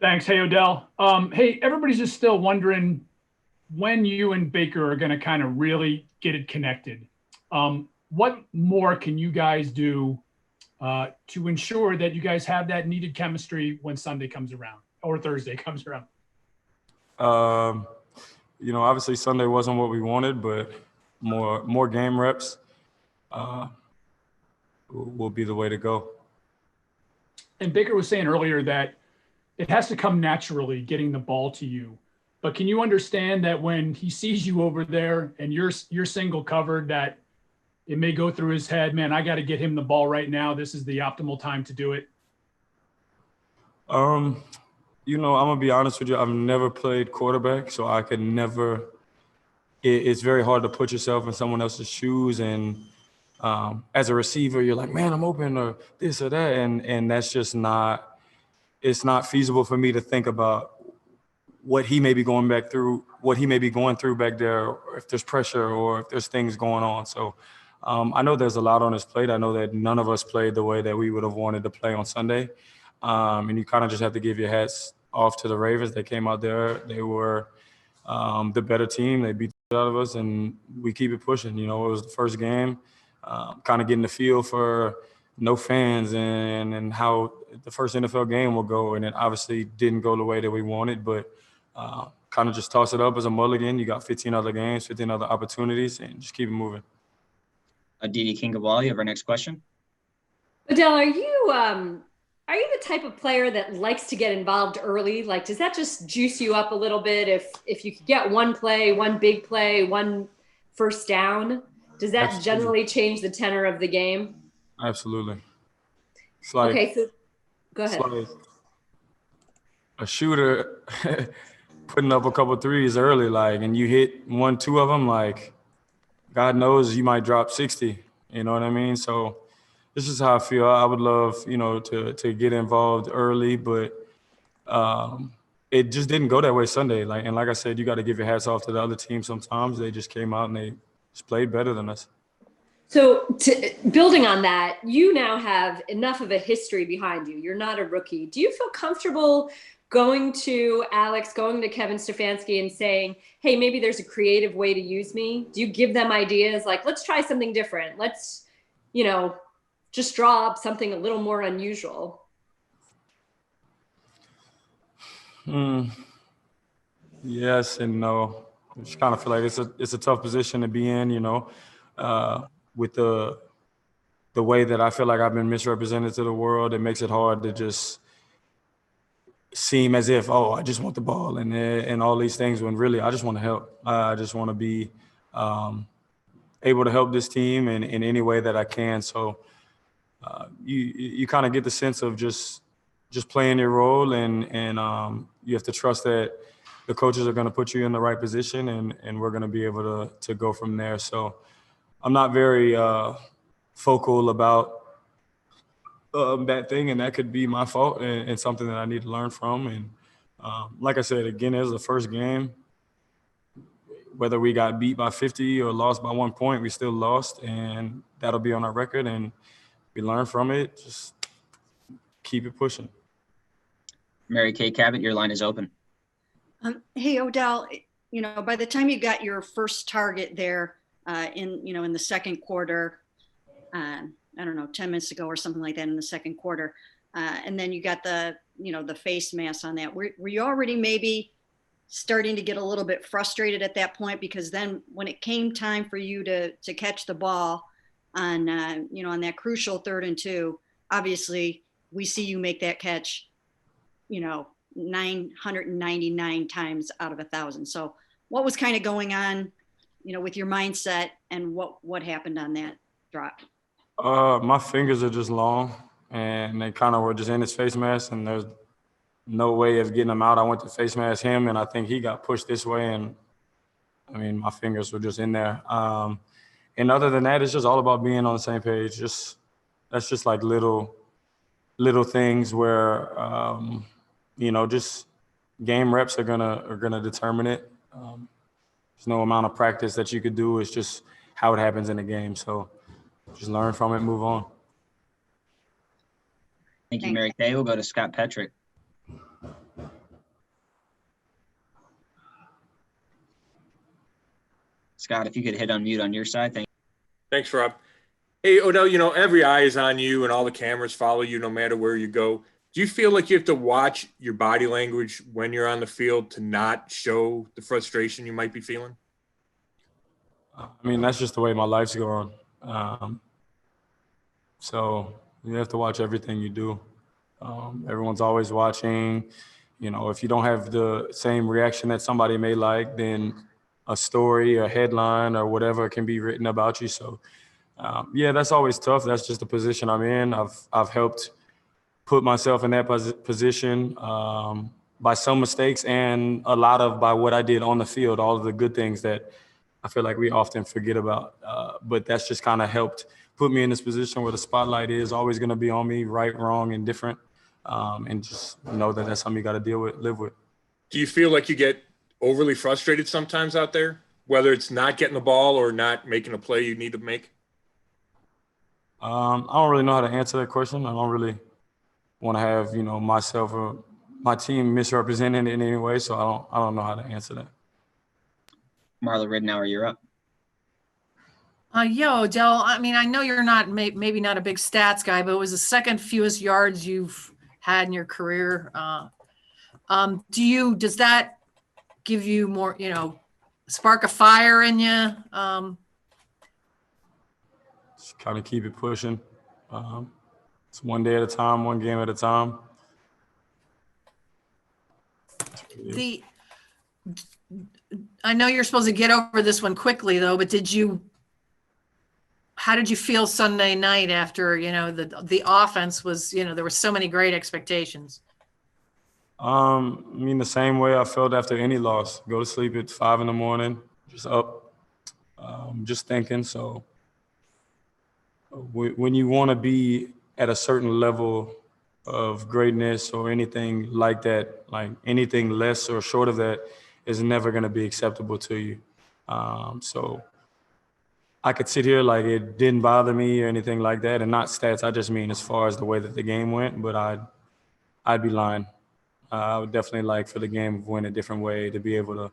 Thanks. Hey, Odell. Hey, everybody's just still wondering when you and Baker are going to kind of really get it connected. What more can you guys do to ensure that you guys have that needed chemistry when Sunday comes around or Thursday comes around? Um, Obviously Sunday wasn't what we wanted, but more game reps uh, will be the way to go. And Baker was saying earlier that it has to come naturally getting the ball to you. But can you understand that when he sees you over there and you're single covered, that it may go through his head, man, I got to get him the ball right now. This is the optimal time to do it. I'm gonna be honest with you. I've never played quarterback, so I could never. It's very hard to put yourself in someone else's shoes, and as a receiver, you're like, man, I'm open or this or that, and that's just not. It's not feasible for me to think about what he may be going through back there, or if there's pressure or if there's things going on. So I know there's a lot on his plate. I know that none of us played the way that we would have wanted to play on Sunday. And you kind of just have to give your hats off to the Ravens. They came out there. They were the better team. They beat the out of us, and we keep it pushing. It was the first game, kind of getting the feel for no fans and how the first NFL game will go. And it obviously didn't go the way that we wanted, but kind of just toss it up as a mulligan. You got 15 other games, 15 other opportunities, and just keep it moving. Didi Kingawali, you have our next question. Odell, are you the type of player that likes to get involved early? Like, does that just juice you up a little bit if you could get one play, one big play, one first down? Does that Absolutely. generally change the tenor of the game? Absolutely. It's like, okay, so go ahead. It's like a shooter putting up a couple threes early, and you hit 1, 2 of them, God knows you might drop 60. You know what I mean? So this is how I feel. I would love, to get involved early, but it just didn't go that way Sunday. Like I said, you got to give your hats off to the other team. Sometimes they just came out and they just played better than us. So building on that, you now have enough of a history behind you. You're not a rookie. Do you feel comfortable going to Alex, going to Kevin Stefanski and saying, hey, maybe there's a creative way to use me? Do you give them ideas like, let's try something different? Let's, just draw up something a little more unusual? Yes and no. I just kind of feel like it's a tough position to be in, with the way that I feel like I've been misrepresented to the world. It makes it hard to just seem as if, I just want the ball and all these things, when really I just want to help. I just want to be able to help this team in any way that I can. So you kind of get the sense of just playing your role, and you have to trust that the coaches are going to put you in the right position, and we're going to be able to go from there. So I'm not very vocal about that thing, and that could be my fault and something that I need to learn from. And like I said, again, it was the first game. Whether we got beat by 50 or lost by 1 point, we still lost, and that'll be on our record, and we learn from it. Just keep it pushing. Mary Kay Cabot, your line is open. Hey, Odell, by the time you got your first target there in the second quarter, I don't know, 10 minutes ago or something like that in the second quarter, and then you got the face mask on that. Were you already maybe starting to get a little bit frustrated at that point? Because then when it came time for you to catch the ball on that crucial 3rd and 2, obviously we see you make that catch 999 times out of 1,000. So what was kind of going on with your mindset, and what happened on that drop? My fingers are just long, and they kind of were just in his face mask, and there's no way of getting them out. I went to face mask him, and I think he got pushed this way, and my fingers were just in there. And other than that, it's just all about being on the same page. That's just like little things where just game reps are gonna determine it. There's no amount of practice that you could do. It's just how it happens in a game. So just learn from it, move on. Thank you, Mary Kay. We'll go to Scott Petrick. Scott, if you could hit unmute on your side. Thank you. Thanks, Rob. Hey, Odell, every eye is on you and all the cameras follow you no matter where you go. Do you feel like you have to watch your body language when you're on the field to not show the frustration you might be feeling? I mean, that's just the way my life's going. So you have to watch everything you do. Everyone's always watching. If you don't have the same reaction that somebody may like, then a story, a headline, or whatever can be written about you. So, yeah, that's always tough. That's just the position I'm in. I've helped put myself in that position by some mistakes and a lot of by what I did on the field, all of the good things that I feel like we often forget about. But that's just kind of helped put me in this position where the spotlight is always going to be on me, right, wrong, and different. And just know that that's something you got to live with. Do you feel like you get overly frustrated sometimes out there, whether it's not getting the ball or not making a play you need to make? I don't really know how to answer that question. I don't really want to have, myself or my team misrepresented in any way. So I don't know how to answer that. Marla Ridenour, you're up. Yeah, Odell, I mean, I know you're not maybe not a big stats guy, but it was the second fewest yards you've had in your career. Does that give you more, spark a fire in you? Just kind of keep it pushing. It's one day at a time, one game at a time. I know you're supposed to get over this one quickly though, but how did you feel Sunday night after, the offense was, there were so many great expectations? I mean, the same way I felt after any loss. Go to sleep at 5 a.m, just up, just thinking. So when you want to be at a certain level of greatness or anything like that, like anything less or short of that is never going to be acceptable to you. So I could sit here like it didn't bother me or anything like that, and not stats. I just mean as far as the way that the game went, but I'd be lying. I would definitely like for the game to win a different way, to be able to.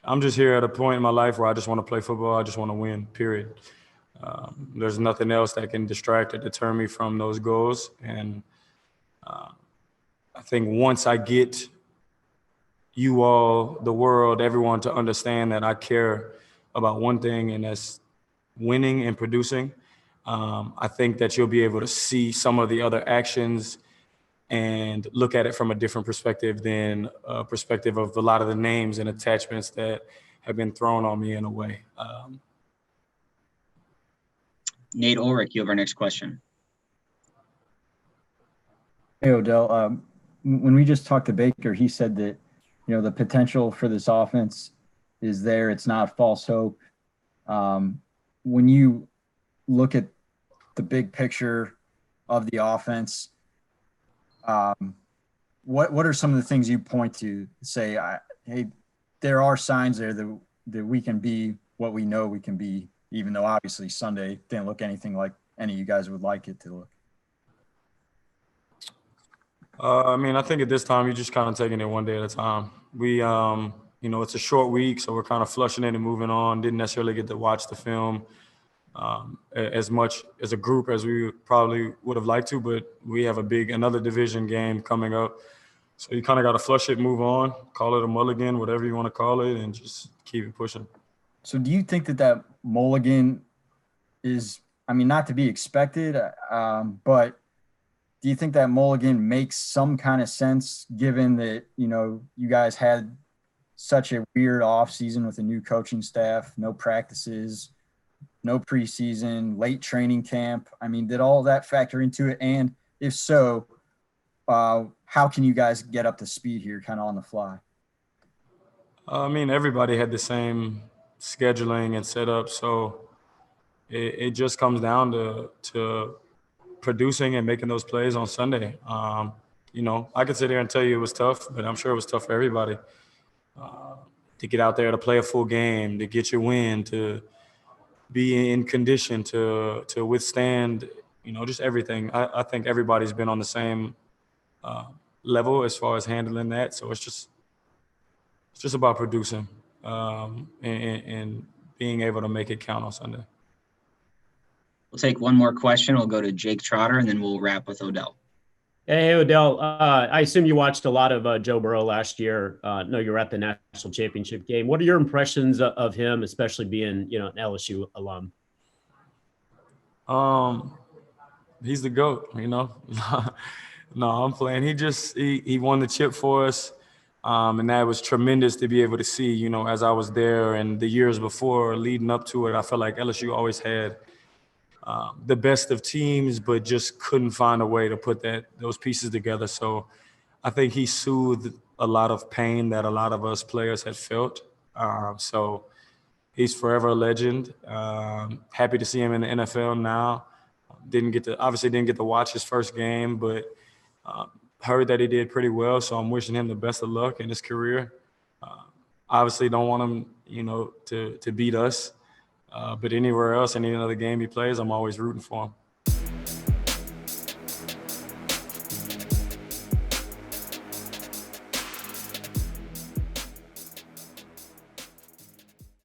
I'm just here at a point in my life where I just want to play football. I just want to win, period. There's nothing else that can distract or deter me from those goals. And I think once I get you all, the world, everyone to understand that I care about one thing, and that's winning and producing, I think that you'll be able to see some of the other actions and look at it from a different perspective than a perspective of a lot of the names and attachments that have been thrown on me in a way. Nate Ulrich, you have our next question. Hey, Odell. When we just talked to Baker, he said that, the potential for this offense is there. It's not false hope. When you look at the big picture of the offense, what are some of the things you point to say, hey, there are signs there that we can be what we know we can be, even though obviously Sunday didn't look anything like any of you guys would like it to look? I mean, I think at this time, you're just kind of taking it one day at a time. We, it's a short week, so we're kind of flushing in and moving on. Didn't necessarily get to watch the film as much as a group as we probably would have liked to, but we have another division game coming up. So you kind of got to flush it, move on, call it a mulligan, whatever you want to call it, and just keep it pushing. So do you think that mulligan is, not to be expected, but do you think that mulligan makes some kind of sense given that, you guys had such a weird offseason with a new coaching staff, no practices, no preseason, late training camp? Did all that factor into it? And if so, how can you guys get up to speed here kind of on the fly? Everybody had the same scheduling and setup, so it just comes down to producing and making those plays on Sunday. I could sit here and tell you it was tough, but I'm sure it was tough for everybody to get out there, to play a full game, to get your win, to be in condition, to withstand, just everything. I think everybody's been on the same level as far as handling that. So it's just about producing. and being able to make it count on Sunday. We'll take one more question. We'll go to Jake Trotter, and then we'll wrap with Odell. Hey, Odell, I assume you watched a lot of Joe Burrow last year. No, you were at the national championship game. What are your impressions of him, especially being, an LSU alum? He's the GOAT, No, I'm playing. He won the chip for us. And that was tremendous to be able to see, as I was there and the years before leading up to it. I felt like LSU always had the best of teams, but just couldn't find a way to put those pieces together. So I think he soothed a lot of pain that a lot of us players had felt. So he's forever a legend. Happy to see him in the NFL now. Obviously didn't get to watch his first game, but heard that he did pretty well. So I'm wishing him the best of luck in his career. Obviously don't want him, to beat us. But anywhere else, any other game he plays, I'm always rooting for him.